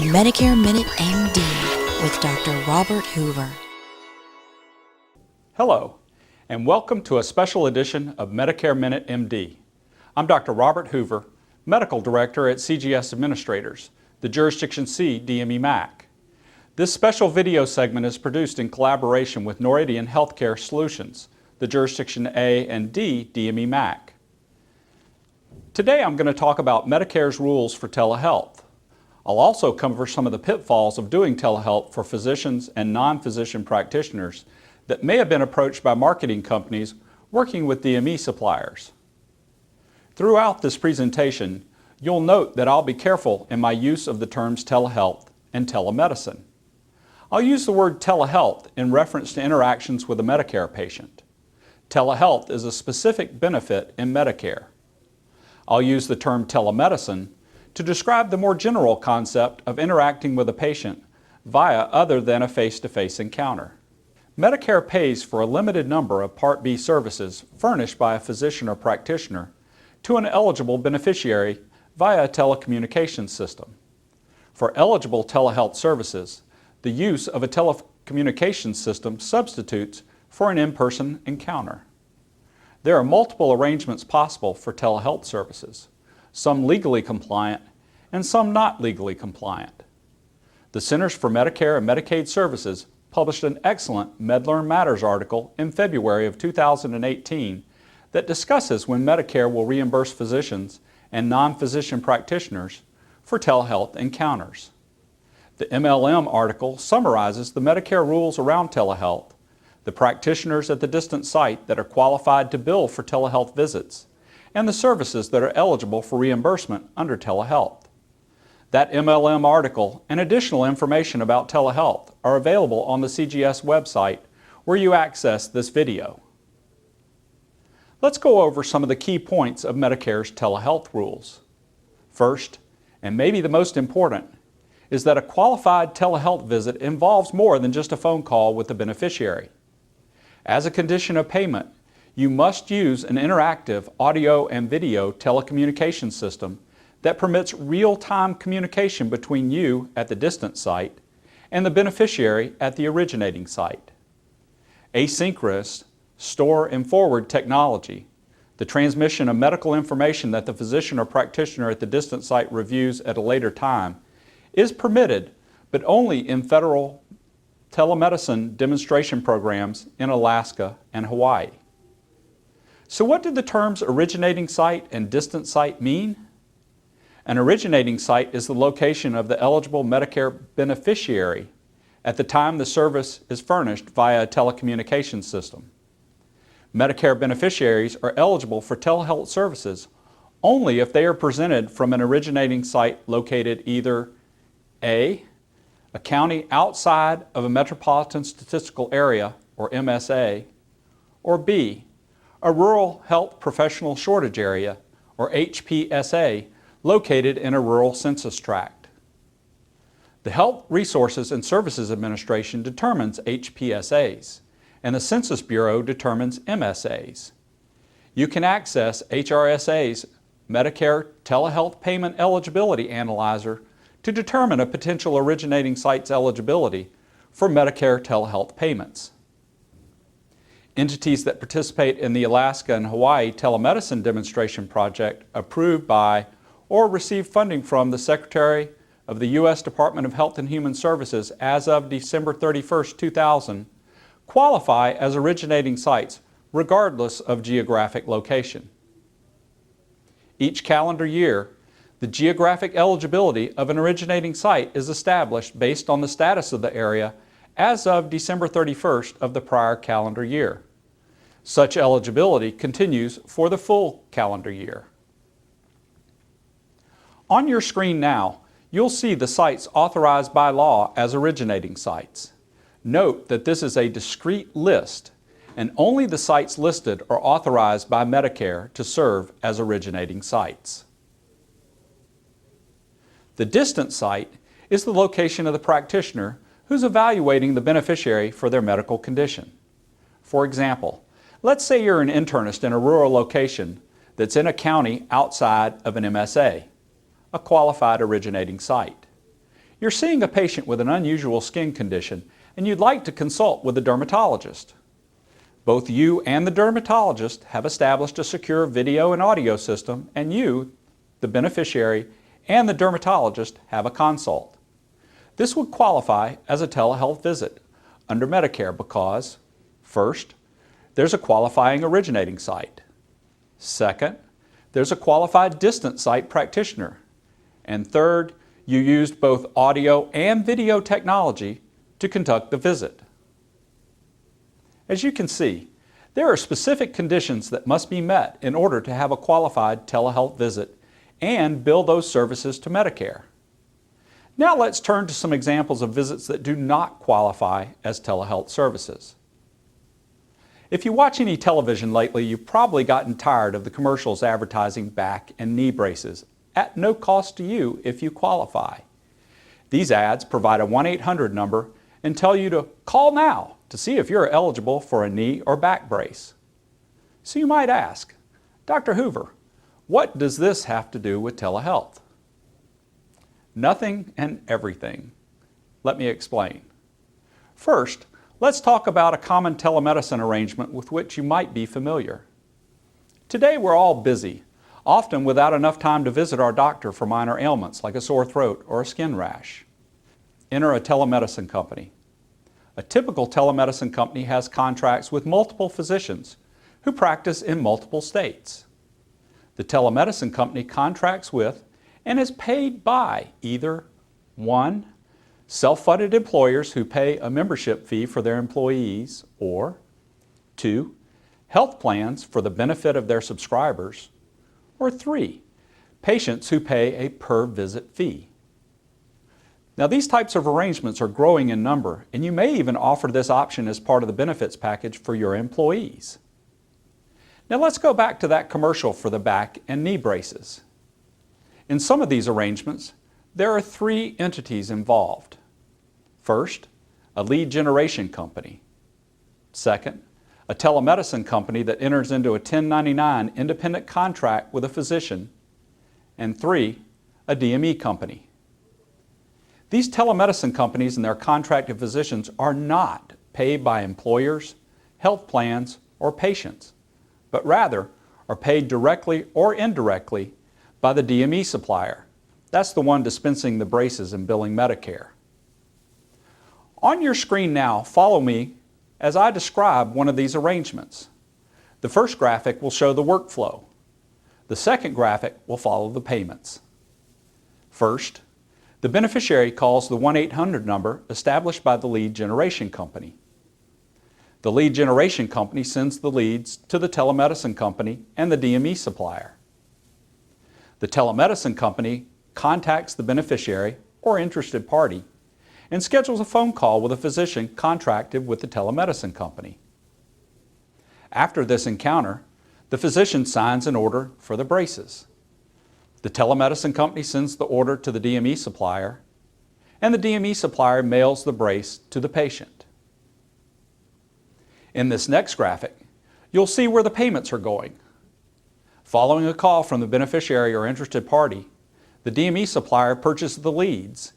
Medicare Minute MD with Dr. Robert Hoover. Hello, and welcome to a special edition of Medicare Minute MD. I'm Dr. Robert Hoover, Medical Director at CGS Administrators, the Jurisdiction C DME MAC. This special video segment is produced in collaboration with Noridian Healthcare Solutions, the Jurisdiction A and D DME MAC. Today I'm going to talk about Medicare's rules for telehealth. I'll also cover some of the pitfalls of doing telehealth for physicians and non-physician practitioners that may have been approached by marketing companies working with DME suppliers. Throughout this presentation, you'll note that I'll be careful in my use of the terms telehealth and telemedicine. I'll use the word telehealth in reference to interactions with a Medicare patient. Telehealth is a specific benefit in Medicare. I'll use the term telemedicine to describe the more general concept of interacting with a patient via other than a face-to-face encounter. Medicare pays for a limited number of Part B services furnished by a physician or practitioner to an eligible beneficiary via a telecommunications system. For eligible telehealth services, the use of a telecommunications system substitutes for an in-person encounter. There are multiple arrangements possible for telehealth services, some legally compliant and some not legally compliant. The Centers for Medicare and Medicaid Services published an excellent MedLearn Matters article in February of 2018 that discusses when Medicare will reimburse physicians and non-physician practitioners for telehealth encounters. The MLM article summarizes the Medicare rules around telehealth, the practitioners at the distant site that are qualified to bill for telehealth visits, and the services that are eligible for reimbursement under telehealth. That MLM article and additional information about telehealth are available on the CGS website where you access this video. Let's go over some of the key points of Medicare's telehealth rules. First, and maybe the most important, is that a qualified telehealth visit involves more than just a phone call with the beneficiary. As a condition of payment, you must use an interactive audio and video telecommunications system that permits real-time communication between you at the distant site and the beneficiary at the originating site. Asynchronous store and forward technology, the transmission of medical information that the physician or practitioner at the distant site reviews at a later time, is permitted, but only in federal telemedicine demonstration programs in Alaska and Hawaii. So what do the terms originating site and distant site mean? An originating site is the location of the eligible Medicare beneficiary at the time the service is furnished via a telecommunications system. Medicare beneficiaries are eligible for telehealth services only if they are presented from an originating site located either A, a county outside of a metropolitan statistical area, or MSA, or B, a rural health professional shortage area, or HPSA, located in a rural census tract. The Health Resources and Services Administration determines HPSAs, and the Census Bureau determines MSAs. You can access HRSA's Medicare Telehealth Payment Eligibility Analyzer to determine a potential originating site's eligibility for Medicare telehealth payments. Entities that participate in the Alaska and Hawaii Telemedicine Demonstration Project approved by or receive funding from the Secretary of the U.S. Department of Health and Human Services as of December 31, 2000, qualify as originating sites regardless of geographic location. Each calendar year, the geographic eligibility of an originating site is established based on the status of the area as of December 31st of the prior calendar year. Such eligibility continues for the full calendar year. On your screen now, you'll see the sites authorized by law as originating sites. Note that this is a discrete list, and only the sites listed are authorized by Medicare to serve as originating sites. The distant site is the location of the practitioner who's evaluating the beneficiary for their medical condition. For example, let's say you're an internist in a rural location that's in a county outside of an MSA, a qualified originating site. You're seeing a patient with an unusual skin condition and you'd like to consult with a dermatologist. Both you and the dermatologist have established a secure video and audio system, and you, the beneficiary, and the dermatologist have a consult. This would qualify as a telehealth visit under Medicare because, first, there's a qualifying originating site. Second, there's a qualified distant site practitioner. And third, you used both audio and video technology to conduct the visit. As you can see, there are specific conditions that must be met in order to have a qualified telehealth visit and bill those services to Medicare. Now let's turn to some examples of visits that do not qualify as telehealth services. If you watch any television lately, you've probably gotten tired of the commercials advertising back and knee braces at no cost to you if you qualify. These ads provide a 1-800 number and tell you to call now to see if you're eligible for a knee or back brace. So you might ask, Dr. Hoover, what does this have to do with telehealth? Nothing and everything. Let me explain. First, let's talk about a common telemedicine arrangement with which you might be familiar. Today we're all busy, often without enough time to visit our doctor for minor ailments like a sore throat or a skin rash. Enter a telemedicine company. A typical telemedicine company has contracts with multiple physicians who practice in multiple states. The telemedicine company contracts with and is paid by either 1. Self-funded employers who pay a membership fee for their employees, or 2. Health plans for the benefit of their subscribers, or 3. Patients who pay a per-visit fee. Now these types of arrangements are growing in number, and you may even offer this option as part of the benefits package for your employees. Now let's go back to that commercial for the back and knee braces. In some of these arrangements, there are 3 entities involved. First, a lead generation company. Second, a telemedicine company that enters into a 1099 independent contract with a physician. And 3, a DME company. These telemedicine companies and their contracted physicians are not paid by employers, health plans, or patients, but rather are paid directly or indirectly by the DME supplier. That's the one dispensing the braces and billing Medicare. On your screen now, follow me as I describe one of these arrangements. The first graphic will show the workflow. The second graphic will follow the payments. First, the beneficiary calls the 1-800 number established by the lead generation company. The lead generation company sends the leads to the telemedicine company and the DME supplier. The telemedicine company contacts the beneficiary or interested party and schedules a phone call with a physician contracted with the telemedicine company. After this encounter, the physician signs an order for the braces. The telemedicine company sends the order to the DME supplier, and the DME supplier mails the brace to the patient. In this next graphic, you'll see where the payments are going. Following a call from the beneficiary or interested party, the DME supplier purchases the leads,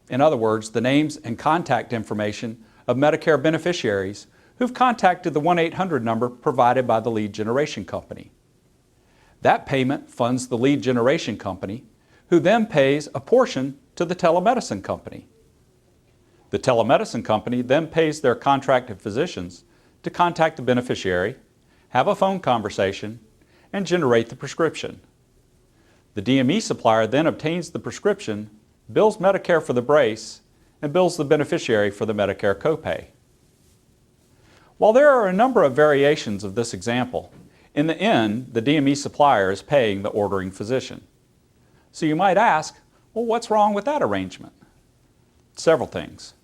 in other words, the names and contact information of Medicare beneficiaries who've contacted the 1-800 number provided by the lead generation company. That payment funds the lead generation company, who then pays a portion to the telemedicine company. The telemedicine company then pays their contracted physicians to contact the beneficiary, have a phone conversation, and generate the prescription. The DME supplier then obtains the prescription, bills Medicare for the brace, and bills the beneficiary for the Medicare copay. While there are a number of variations of this example, in the end, the DME supplier is paying the ordering physician. So you might ask, well, what's wrong with that arrangement? Several things.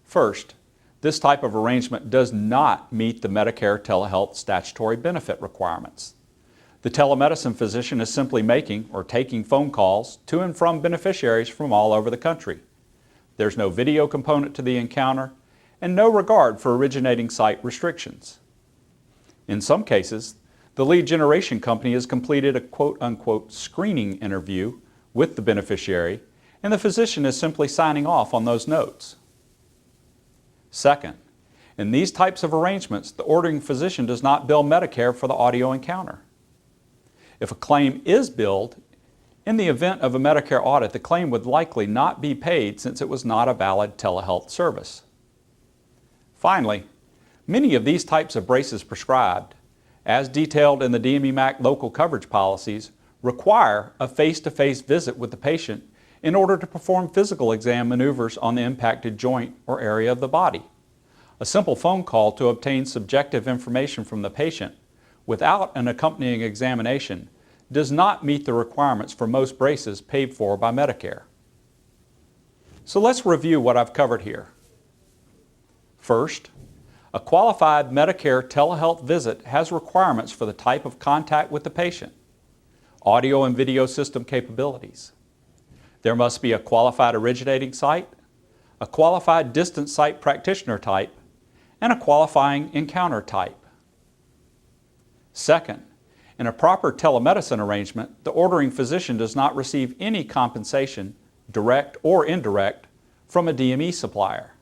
First, this type of arrangement does not meet the Medicare telehealth statutory benefit requirements. The telemedicine physician is simply making or taking phone calls to and from beneficiaries from all over the country. There's no video component to the encounter and no regard for originating site restrictions. In some cases, the lead generation company has completed a quote-unquote screening interview with the beneficiary and the physician is simply signing off on those notes. Second, in these types of arrangements, the ordering physician does not bill Medicare for the audio encounter. If a claim is billed, in the event of a Medicare audit, the claim would likely not be paid since it was not a valid telehealth service. Finally, many of these types of braces prescribed, as detailed in the DME MAC local coverage policies, require a face-to-face visit with the patient in order to perform physical exam maneuvers on the impacted joint or area of the body. A simple phone call to obtain subjective information from the patient without an accompanying examination does not meet the requirements for most braces paid for by Medicare. So let's review what I've covered here. First, a qualified Medicare telehealth visit has requirements for the type of contact with the patient, audio and video system capabilities. There must be a qualified originating site, a qualified distance site practitioner type, and a qualifying encounter type. Second, in a proper telemedicine arrangement, the ordering physician does not receive any compensation, direct or indirect, from a DME supplier.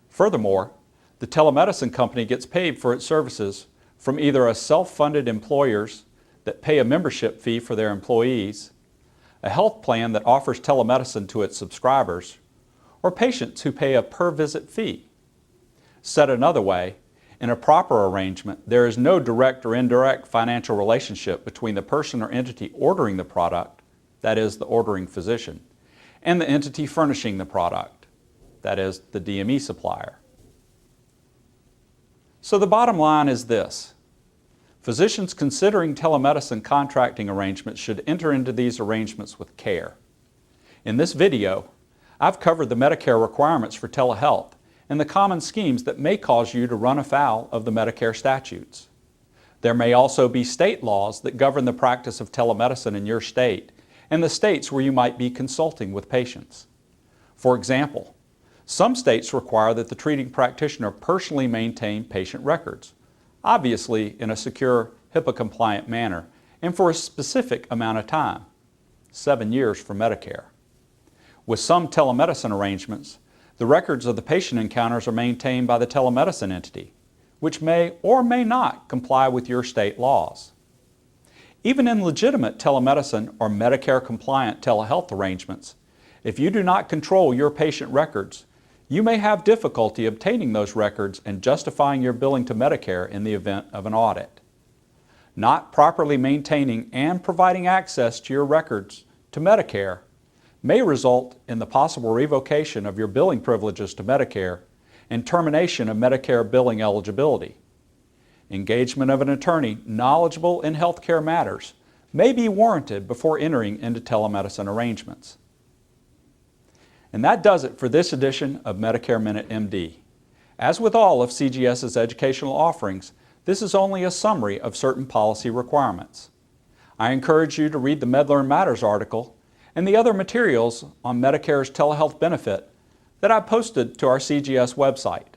Furthermore, the telemedicine company gets paid for its services from either a self-funded employers that pay a membership fee for their employees, a health plan that offers telemedicine to its subscribers, or patients who pay a per-visit fee. Said another way, in a proper arrangement, there is no direct or indirect financial relationship between the person or entity ordering the product, that is, the ordering physician, and the entity furnishing the product, that is, the DME supplier. So the bottom line is this: physicians considering telemedicine contracting arrangements should enter into these arrangements with care. In this video, I've covered the Medicare requirements for telehealth and the common schemes that may cause you to run afoul of the Medicare statutes. There may also be state laws that govern the practice of telemedicine in your state and the states where you might be consulting with patients. For example, some states require that the treating practitioner personally maintain patient records, obviously in a secure, HIPAA-compliant manner and for a specific amount of time, 7 years for Medicare. With some telemedicine arrangements, the records of the patient encounters are maintained by the telemedicine entity, which may or may not comply with your state laws. Even in legitimate telemedicine or Medicare-compliant telehealth arrangements, if you do not control your patient records, you may have difficulty obtaining those records and justifying your billing to Medicare in the event of an audit. Not properly maintaining and providing access to your records to Medicare may result in the possible revocation of your billing privileges to Medicare and termination of Medicare billing eligibility. Engagement of an attorney knowledgeable in healthcare matters may be warranted before entering into telemedicine arrangements. And that does it for this edition of Medicare Minute MD. As with all of CGS's educational offerings, this is only a summary of certain policy requirements. I encourage you to read the MedLearn Matters article and the other materials on Medicare's telehealth benefit that I posted to our CGS website.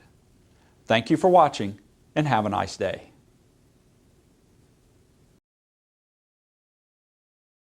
Thank you for watching and have a nice day.